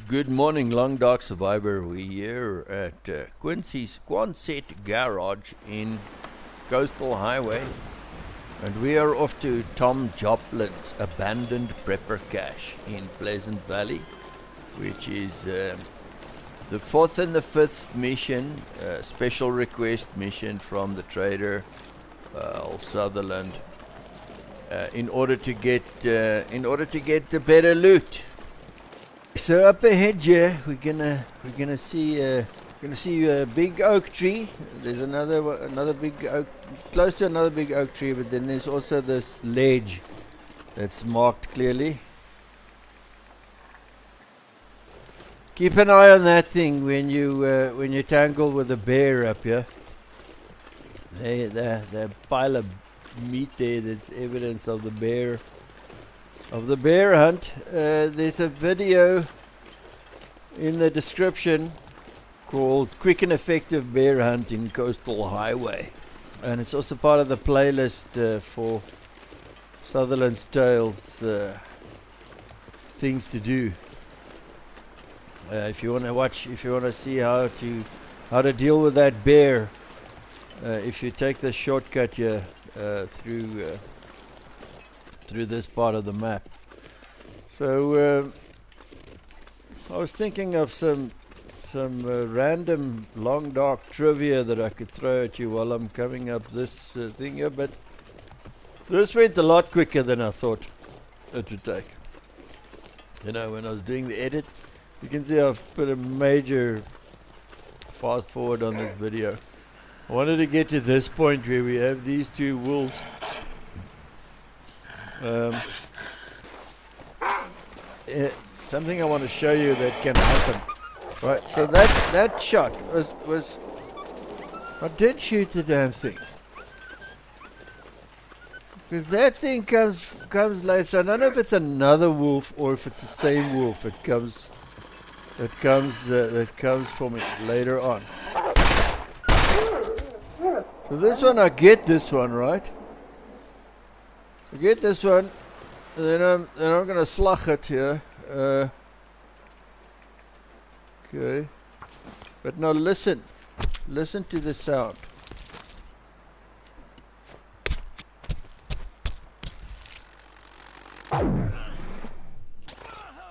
Good morning, Long Dark Survivor. We're here at Quincy's Quonset Garage in Coastal Highway, and we are off to Tom Joplin's abandoned prepper cache in Pleasant Valley, which is the fourth and the fifth mission, special request mission from the trader, Sutherland, in order to get the better loot. So up ahead here, we're gonna see a big oak tree. There's another big oak, close to another big oak tree, but then there's also this ledge that's marked clearly. Keep an eye on that thing when you tangle with a bear up here. The pile of meat there, that's evidence of the bear hunt. There's a video in the description called Quick and Effective Bear Hunt in Coastal Highway, and it's also part of the playlist for Sutherland's Tales, things to do. If you want to see how to deal with that bear, if you take the shortcut here through this part of the map. So I was thinking of some random long dark trivia that I could throw at you while I'm coming up this thing here, but this went a lot quicker than I thought it would take. You know, when I was doing the edit, you can see I've put a major fast forward on this video. I wanted to get to this point where we have these two wolves. Something I want to show you that can happen. Right, so that shot was I did shoot the damn thing, because that thing comes later. So I don't know if it's another wolf or if it's the same wolf. It comes for me later on. So this one, I get this one right. I get this one, and then I'm gonna slug it here. Okay, but now listen to the sound.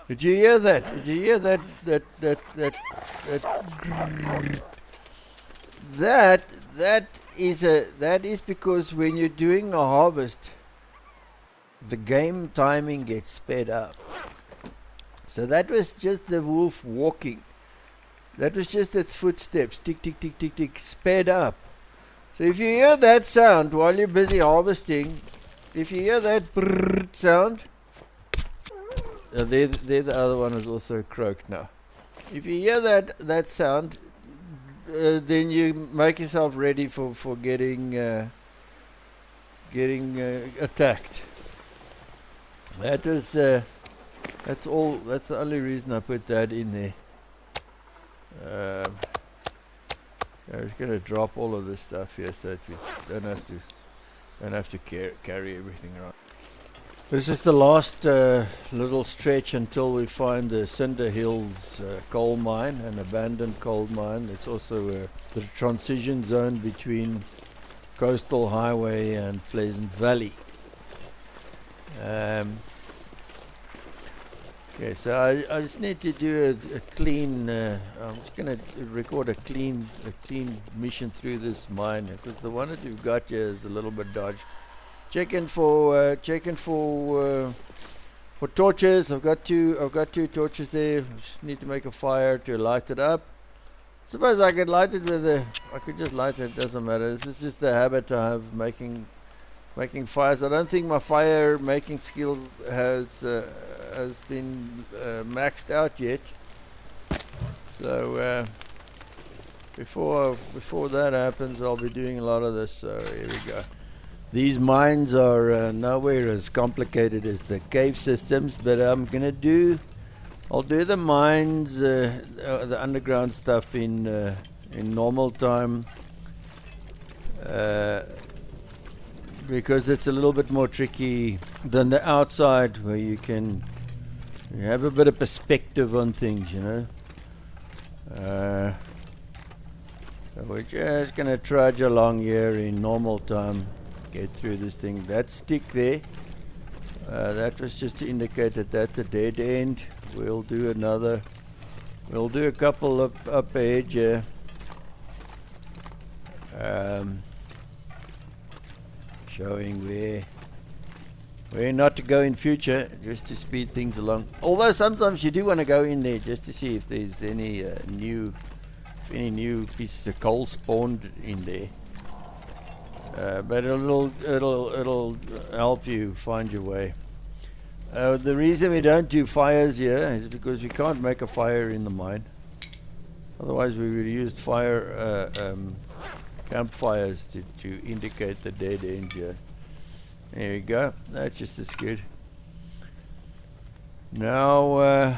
Did you hear that? Did you hear that? That is because when you're doing a harvest, the game timing gets sped up. So that was just the wolf walking. That was just its footsteps, tick, tick, tick, tick, tick, sped up. So if you hear that sound while you're busy harvesting, if you hear that brrrr sound, there the other one is also croaked now. If you hear that sound, then you make yourself ready for getting attacked. That's the only reason I put that in there. I was gonna drop all of this stuff here so that you don't have to carry everything around. This is the last little stretch until we find the Cinder Hills coal mine, an abandoned coal mine. It's also the transition zone between Coastal Highway and Pleasant Valley. Okay, so I just need to do a clean. I'm just gonna record a clean mission through this mine, because the one that we've got here is a little bit dodgy. Checking for torches. I've got two torches there. Just need to make a fire to light it up. Suppose I could light it I could just light it. Doesn't matter. This is just the habit I have making fires. I don't think my fire making skill has been maxed out yet. So before that happens, I'll be doing a lot of this. So here we go. These mines are nowhere as complicated as the cave systems, but I'll do the mines, the underground stuff in normal time, because it's a little bit more tricky than the outside, where you can You have a bit of perspective on things, you know. So we're just going to trudge along here in normal time, get through this thing. That stick there, that was just to indicate that that's a dead end. We'll do a couple up ahead here. Showing where not to go in future, just to speed things along. Although sometimes you do want to go in there just to see if there's any new pieces of coal spawned in there. But it'll help you find your way. The reason we don't do fires here is because we can't make a fire in the mine. Otherwise we would have used campfires to indicate the dead end here. There we go. That's just as good. Now,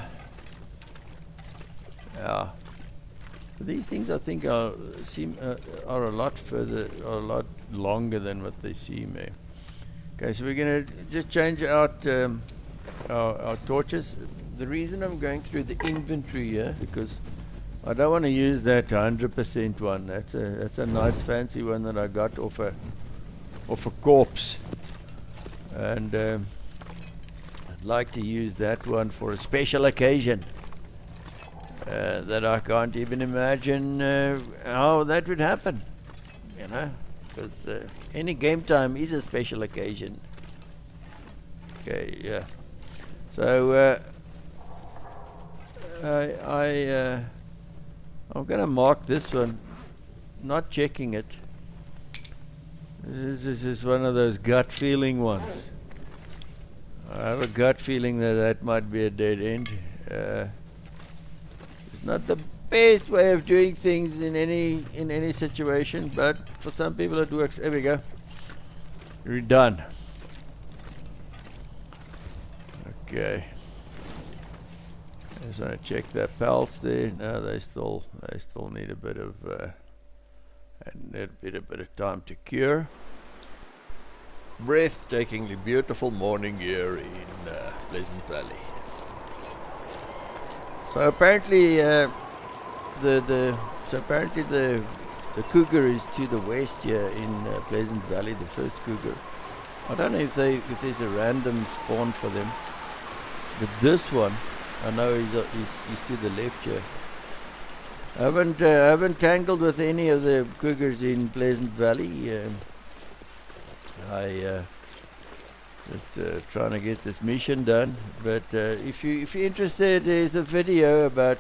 these things I think are a lot further, are a lot longer than what they seem. Okay, so we're gonna just change out our torches. The reason I'm going through the inventory here because I don't want to use that 100% one. That's a nice fancy one that I got off a corpse, and I'd like to use that one for a special occasion that I can't even imagine how that would happen. You know, because any game time is a special occasion. Okay, yeah. So I'm gonna mark this one, not checking it. This is one of those gut feeling ones. I have a gut feeling that might be a dead end. It's not the best way of doing things in any situation, but for some people it works. There we go. We're done. Okay. I just want to check their pals there. No, they still need a bit of time to cure. Breathtakingly beautiful morning here in Pleasant Valley. So apparently the cougar is to the west here in Pleasant Valley, the first cougar. I don't know if there's a random spawn for them, but this one I know he's to the left here. I haven't tangled with any of the cougars in Pleasant Valley. I just trying to get this mission done. But if you're interested, there's a video about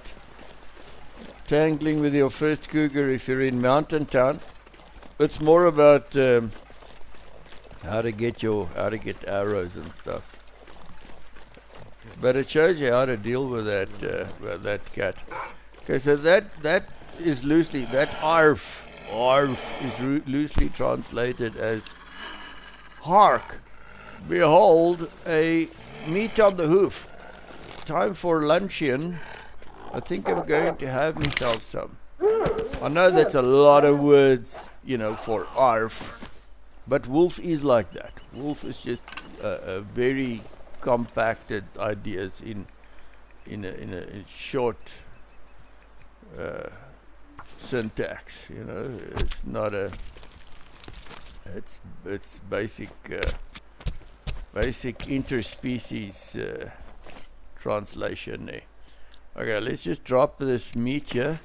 tangling with your first cougar if you're in Mountain Town. It's more about how to get arrows and stuff. But it shows you how to deal with that cat. Okay, so that is loosely, that arf is loosely translated as hark, behold a meat on the hoof. Time for luncheon. I think I'm going to have myself some. I know that's a lot of words, you know, for arf, but wolf is like that. Wolf is just a very compacted ideas in a short syntax. You know, it's not a. It's basic interspecies translation there. Okay, let's just drop this meat here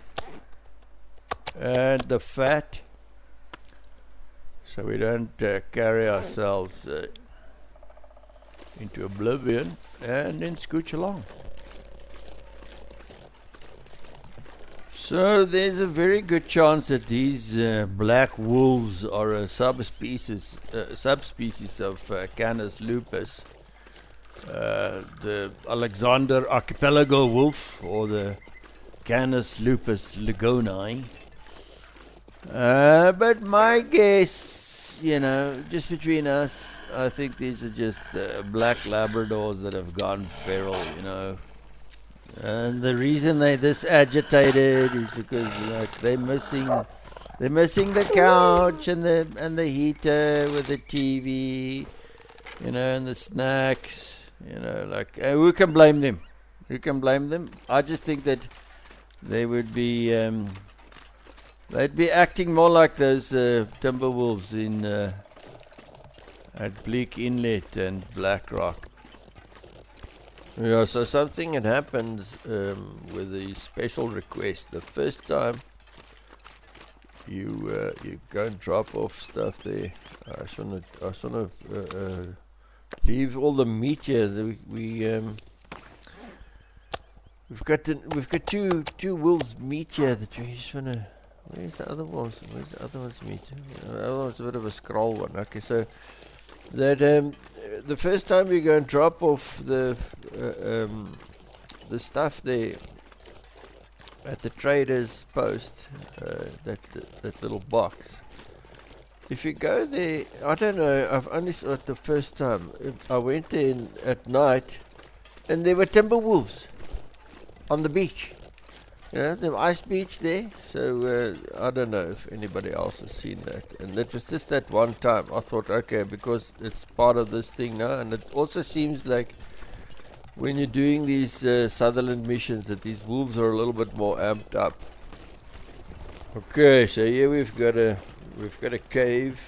and the fat, so we don't carry ourselves into oblivion, and then scooch along. So there's a very good chance that these black wolves are a subspecies of Canis lupus, the Alexander archipelago wolf, or the Canis lupus ligoni. But my guess, you know, just between us, I think these are just black Labradors that have gone feral, you know. And the reason they're this agitated is because, like, they're missing the couch and the heater with the TV, you know, and the snacks, you know. Like, who can blame them? You can blame them. I just think that they would be they'd be acting more like those timber wolves in at Bleak Inlet and Black Rock. Yeah, so something that happens with the special request. The first time you go and drop off stuff there, I just wanna leave all the meat here. We've got two wolves meat here that we just wanna. Where's the other ones? Where's the other one's meat? The other one's a bit of a scroll one. Okay, so that the first time you go and drop off the stuff there at the trader's post, that little box. If you go there, I don't know. I've only saw it the first time. I went in at night, and there were timber wolves on the beach. You know, the ice beach there. So I don't know if anybody else has seen that. And it was just that one time. I thought, okay, because it's part of this thing now, and it also seems like when you're doing these Sutherland missions, that these wolves are a little bit more amped up. Okay, so here we've got a cave,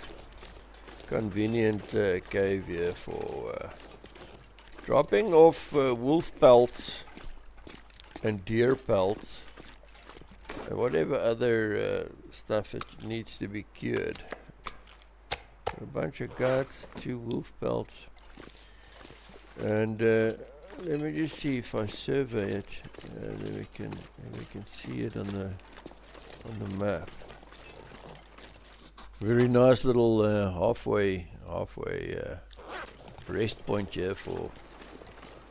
convenient cave here for dropping off wolf pelts and deer pelts and whatever other stuff that needs to be cured. A bunch of guts, 2 wolf pelts, and let me just see if I survey it. Then we can see it on the map. Very nice little halfway rest point here for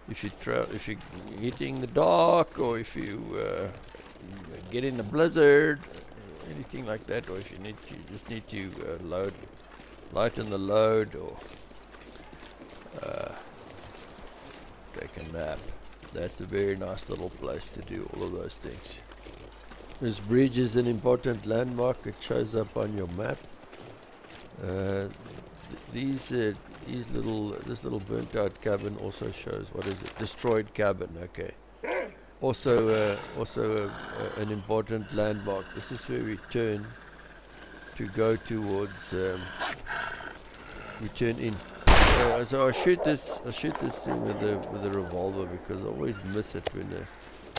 if you're hitting the dock, or if you get in a blizzard, anything like that, or if you just need to lighten the load, or take a nap. That's a very nice little place to do all of those things. This bridge is an important landmark. It shows up on your map. This little burnt out cabin also shows, what is it? Destroyed cabin. Okay. Also an important landmark. This is where we turn to go towards. We turn in. So I shoot this thing with the revolver, because I always miss it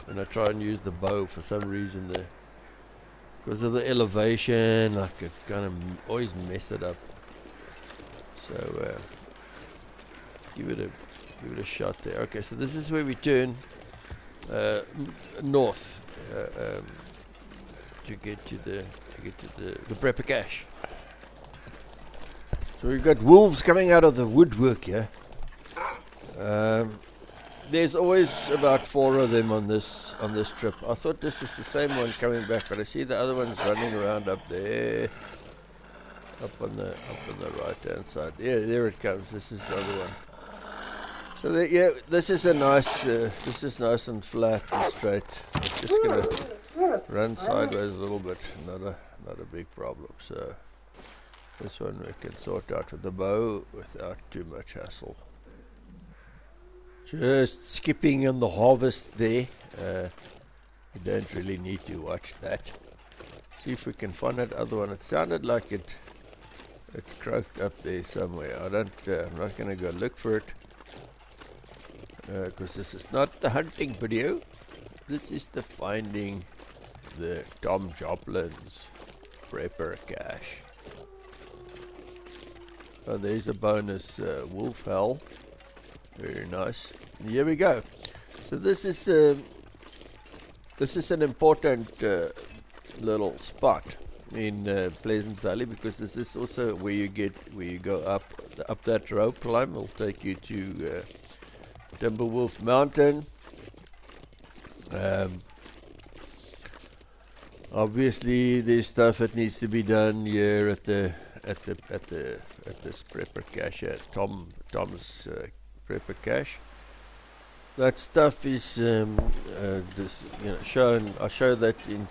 when I try and use the bow for some reason. Because of the elevation, I could kind of always mess it up. So let's give it a shot there. Okay, so this is where we turn north to get to the prepper cache. So we've got wolves coming out of the woodwork here. There's always about 4 of them on this trip. I thought this was the same one coming back, but I see the other one's running around up there, up on the right hand side. Yeah, there it comes. This is the other one. So this is this is nice and flat and straight. It's just gonna run sideways a little bit. Not a big problem. So this one we can sort out with the bow without too much hassle. Just skipping on the harvest there. You don't really need to watch that. See if we can find that other one. It sounded like it croaked up there somewhere. I'm not going to go look for it, because this is not the hunting video. This is the finding the Tom Joplin's prepper cache. Oh, there's a bonus wolf hell. Very nice. And here we go. So this is an important little spot in Pleasant Valley, because this is also where you go up that rope climb. Will take you to Timberwolf Mountain. Obviously, there's stuff that needs to be done here at this prepper cache, Tom's prepper cache. That stuff is shown. I show that in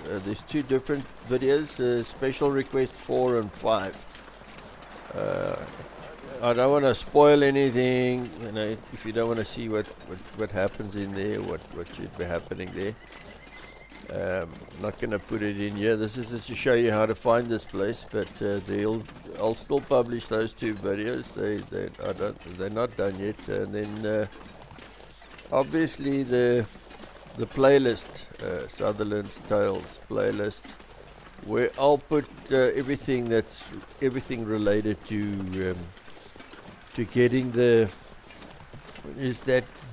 there's 2 different videos. Special request 4 and 5. I don't want to spoil anything. You know, if you don't want to see what happens in there, what should be happening there. Not gonna put it in here. This is just to show you how to find this place, but I'll still publish those two videos. They're not done yet. And then obviously the playlist, Sutherland's Tales playlist, where I'll put everything related to getting that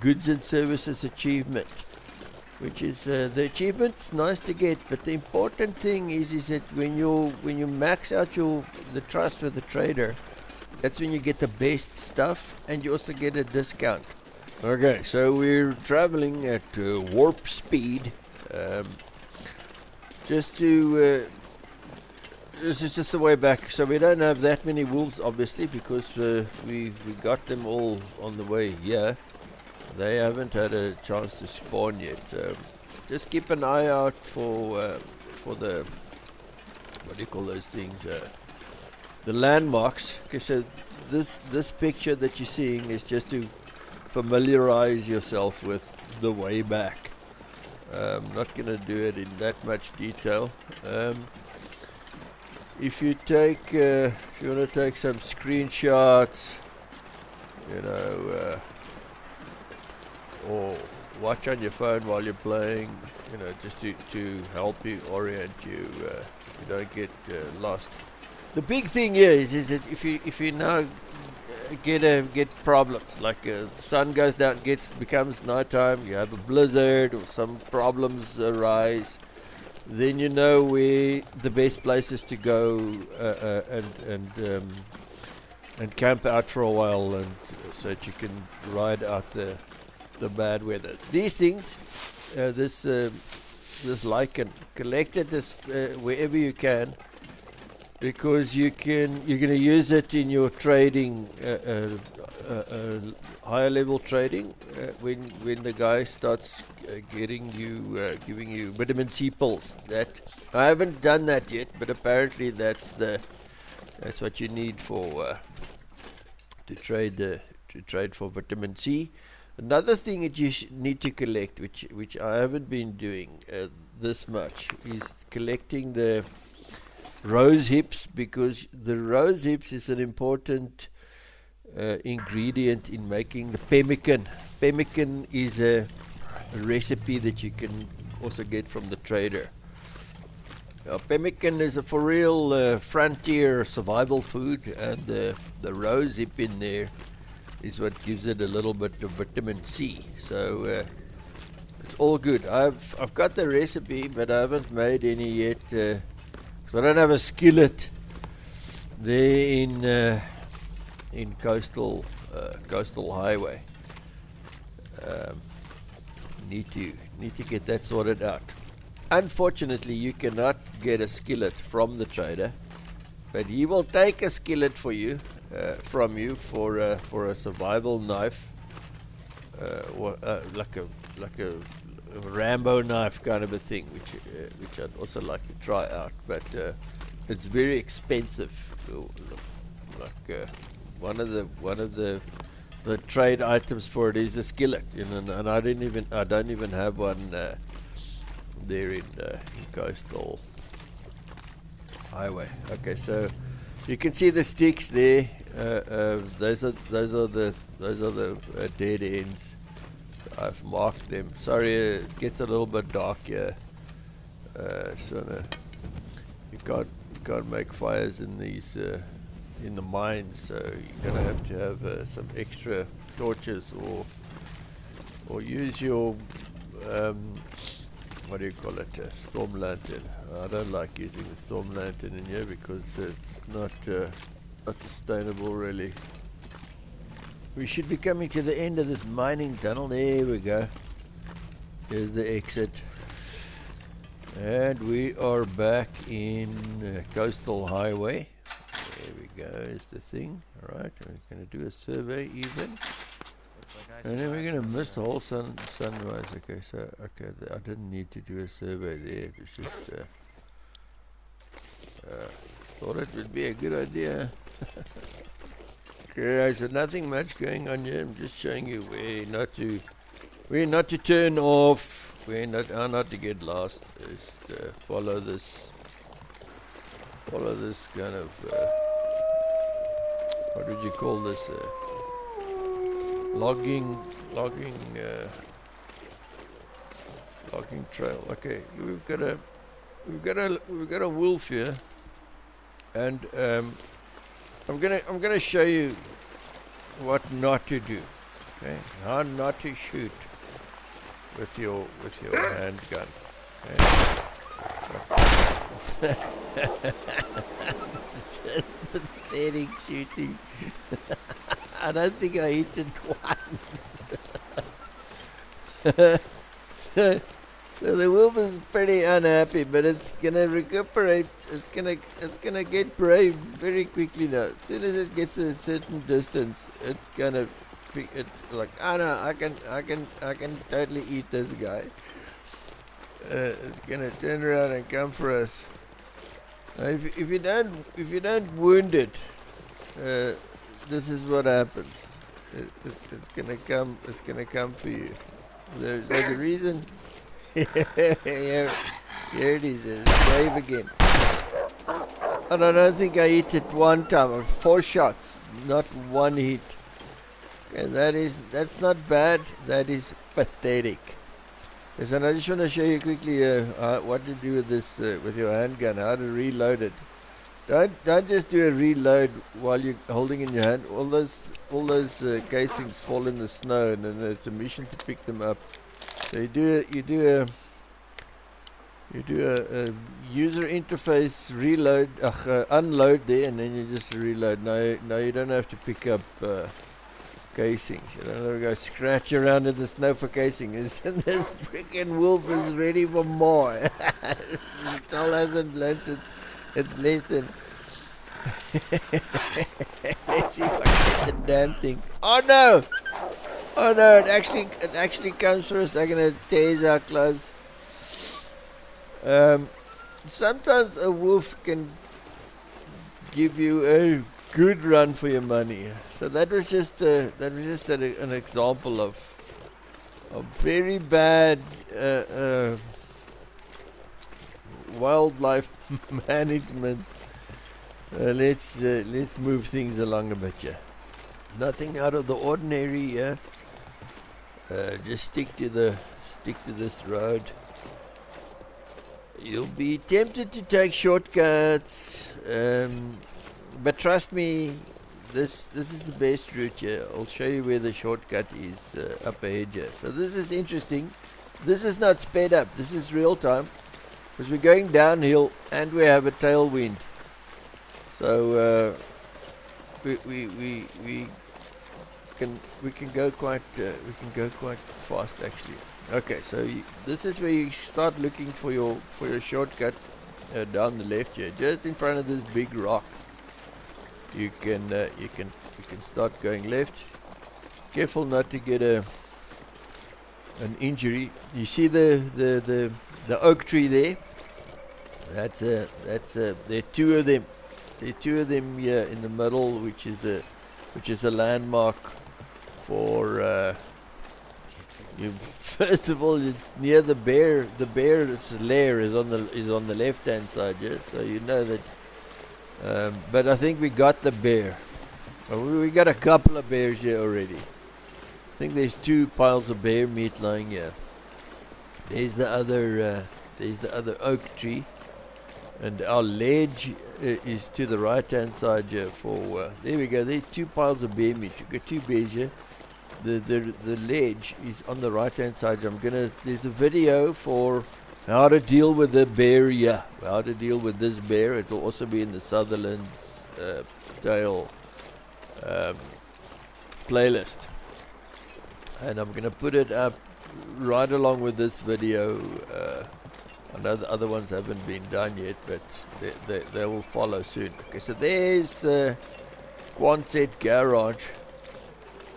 goods and services achievement. Which is the achievement's nice to get, but the important thing is that when you max out the trust with the trader, that's when you get the best stuff, and you also get a discount. Okay, so we're traveling at warp speed. This is just the way back. So we don't have that many wolves, obviously, because we got them all on the way here. They haven't had a chance to spawn yet. Just keep an eye out for the, what do you call those things? The landmarks. Okay, so this picture that you're seeing is just to familiarize yourself with the way back. I'm not going to do it in that much detail. If you want to take some screenshots, you know. Or watch on your phone while you're playing, you know, just to help you orient you, you don't get lost. The big thing here is that if you now get problems, like the sun goes down, becomes nighttime, you have a blizzard or some problems arise, then you know where the best places to go and camp out for a while, and so that you can ride out the bad weather. These things, this lichen, collect it wherever you can, because you're going to use it in your trading, higher level trading, when the guy starts giving you vitamin C pills. That I haven't done that yet, but apparently that's what you need for to trade for vitamin C. Another thing that you need to collect, which I haven't been doing this much, is collecting the rose hips, because the rose hips is an important ingredient in making the pemmican. Pemmican is a recipe that you can also get from the trader. Pemmican is a for real frontier survival food, and the rose hip in there is what gives it a little bit of vitamin C. So it's all good. I've got the recipe, but I haven't made any yet. So I don't have a skillet there in coastal highway. Need to get that sorted out. Unfortunately, you cannot get a skillet from the trader, but he will take a skillet for you. From you for a survival knife, like a Rambo knife kind of a thing, which I'd also like to try out, but it's very expensive. Like one of the trade items for it is a skillet, and I don't even have one there in coastal highway. Okay, so. You can see the sticks there. Those are the dead ends. I've marked them. Sorry, it gets a little bit dark here. So you can't make fires in these in the mines. So you're gonna have to have some extra torches or use your what do you call it? Storm lantern. I don't like using the storm lantern in here because it's not sustainable, really. We should be coming to the end of this mining tunnel. There we go. Here's the exit. And we are back in Coastal Highway. There we go. Is the thing. Alright, we're going to do a survey even. And then we're going to miss the whole sunrise. Okay, so I didn't need to do a survey there. It was just thought it would be a good idea. Okay, so nothing much going on here. I'm just showing you where not to turn off, how not to get lost. Just follow this kind of what would you call this? Logging trail. Okay, we've got a wolf here, and I'm gonna show you what not to do. Okay, how not to shoot with your handgun. Okay. It's just pathetic shooting. I don't think I hit it once. So the wolf is pretty unhappy, but it's gonna recuperate. It's gonna get brave very quickly now. As soon as it gets a certain distance, it's gonna like, oh no, I can totally eat this guy. It's gonna turn around and come for us. Now, if you don't wound it, this is what happens. It's gonna come. It's gonna come for you. There's a reason. Here it is. It's brave again. And I don't think I hit it one time. Or 4 shots, not one hit. And that's not bad. That is pathetic. Yes, and I just want to show you quickly what to do with this with your handgun. How to reload it. Don't just do a reload while you're holding in your hand. All those casings fall in the snow, and then it's a mission to pick them up. So you do a user interface reload, unload there, and then you just reload. Now you don't have to pick up casings. You don't have to go scratch around in the snow for casings. And this freaking wolf is ready for more. It still hasn't learned its lesson. Let's see if I get the damn thing. Oh no! Oh no! It actually comes for us. I'm gonna tease our clothes. Sometimes a wolf can give you a good run for your money. So that was just an example of very bad wildlife management. Let's move things along a bit here. Nothing out of the ordinary here. Just stick to this road. You'll be tempted to take shortcuts, but trust me, this is the best route here. I'll show you where the shortcut is up ahead here. So this is interesting. This is not sped up. This is real time because we're going downhill and we have a tailwind. So we can go quite fast actually. Okay, so this is where you start looking for your shortcut down the left here, just in front of this big rock. You can start going left. Careful not to get an injury. You see the oak tree there? There are 2 of them. There are 2 of them here in the middle, which is a landmark for. First of all, it's near the bear. The bear's lair is on the left-hand side, yeah? So you know that. But I think we got the bear. We got a couple of bears here already. I think there's 2 piles of bear meat lying here. There's the other oak tree, and our ledge is to the right-hand side here. There we go. There's 2 piles of bear meat. You've got 2 bears here. The ledge is on the right hand side. There's a video for how to deal with the bear here. How to deal with this bear. It will also be in the Sutherland's tale playlist. And I'm gonna put it up right along with this video. I know the other ones haven't been done yet, but they will follow soon. Okay, so there's Quonset garage.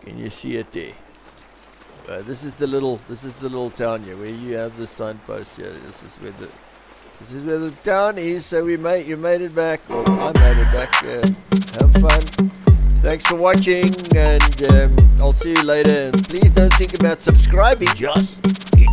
Can you see it there? This is the little town here where you have the signpost here. This is where the town is. So you made it back, or I made it back. Have fun. Thanks for watching, and I'll see you later. And please don't think about subscribing. Just hit